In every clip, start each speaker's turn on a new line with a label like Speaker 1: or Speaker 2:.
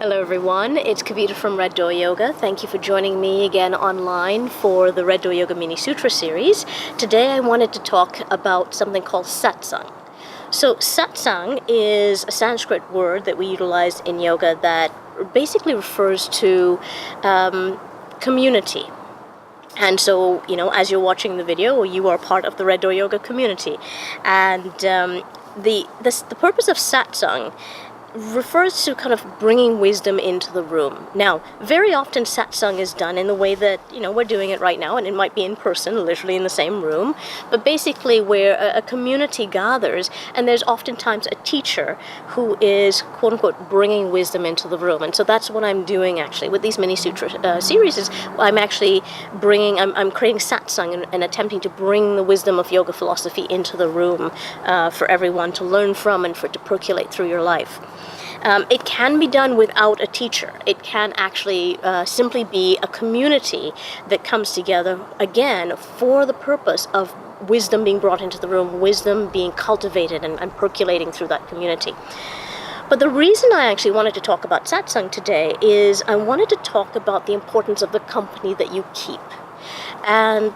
Speaker 1: Hello everyone, it's Kavita from Red Door Yoga. Thank you for joining me again online for the Red Door Yoga Mini Sutra series. Today I wanted to talk about something called satsang. So satsang is a Sanskrit word that we utilize in yoga that basically refers to community. And so, as you're watching the video, you are part of the Red Door Yoga community. And the purpose of satsang refers to kind of bringing wisdom into the room. Now, very often satsang is done in the way that, we're doing it right now, and it might be in person, literally in the same room, but basically where a community gathers, and there's oftentimes a teacher who is, quote-unquote, bringing wisdom into the room. And so that's what I'm doing, actually, with these mini sutra series, is I'm actually I'm creating satsang and attempting to bring the wisdom of yoga philosophy into the room for everyone to learn from and for it to percolate through your life. It can be done without a teacher. It can actually simply be a community that comes together, again, for the purpose of wisdom being brought into the room, wisdom being cultivated and percolating through that community. But the reason I actually wanted to talk about satsang today is I wanted to talk about the importance of the company that you keep. And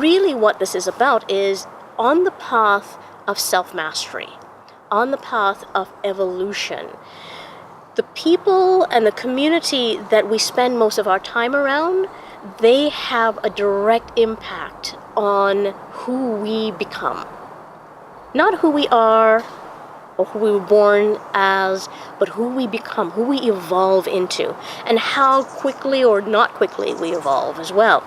Speaker 1: really what this is about is on the path of self-mastery, on the path of evolution, the people and the community that we spend most of our time around, they have a direct impact on who we become. Not who we are or who we were born as, but who we become, who we evolve into, and how quickly or not quickly we evolve as well.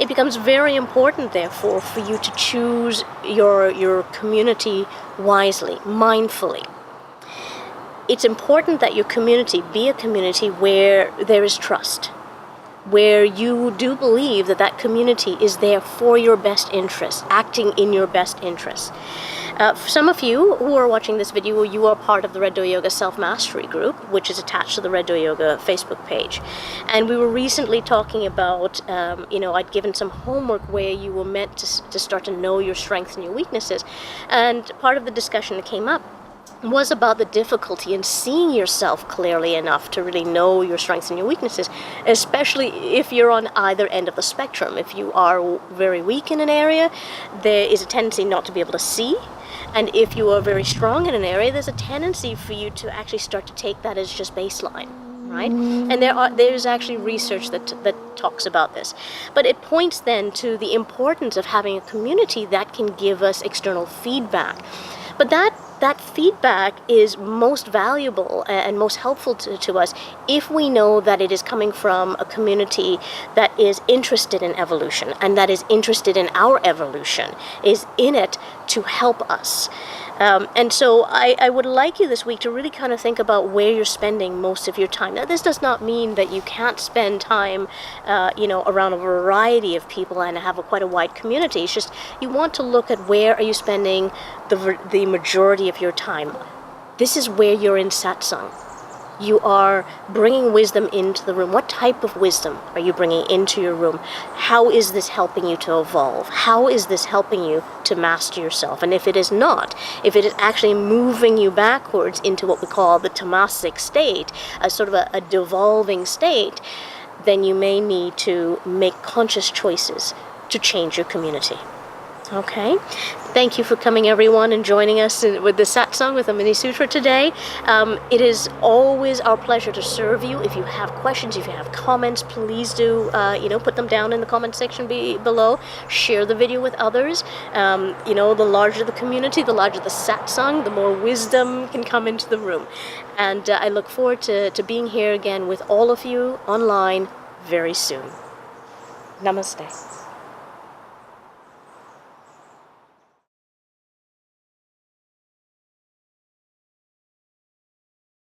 Speaker 1: It becomes very important, therefore, for you to choose your community wisely, mindfully. It's important that your community be a community where there is trust, where you do believe that that community is there for your best interests, acting in your best interests. For some of you who are watching this video, you are part of the Red Door Yoga Self-Mastery group, which is attached to the Red Door Yoga Facebook page. And we were recently talking about, I'd given some homework where you were meant to start to know your strengths and your weaknesses. And part of the discussion that came up was about the difficulty in seeing yourself clearly enough to really know your strengths and your weaknesses, especially if you're on either end of the spectrum. If you are very weak in an area, there is a tendency not to be able to see. And if you are very strong in an area, there's a tendency for you to actually start to take that as just baseline, right? And there's actually research that talks about this. But it points then to the importance of having a community that can give us external feedback. But that feedback is most valuable and most helpful to us if we know that it is coming from a community that is interested in evolution and that is interested in our evolution, is in it to help us. And so I would like you this week to really kind of think about where you're spending most of your time. Now, this does not mean that you can't spend time, around a variety of people and have quite a wide community. It's just you want to look at where are you spending the majority of your time. This is where you're in satsang. You are bringing wisdom into the room. What type of wisdom are you bringing into your room? How is this helping you to evolve? How is this helping you to master yourself? And if it is not, if it is actually moving you backwards into what we call the tamasic state, a sort of a devolving state, then you may need to make conscious choices to change your community. Okay, thank you for coming, everyone, and joining us with the satsang with the Mini Sutra today. It is always our pleasure to serve you. If you have questions, if you have comments, please do, put them down in the comment section below. Share the video with others. The larger the community, the larger the satsang, the more wisdom can come into the room. And I look forward to being here again with all of you online very soon. Namaste.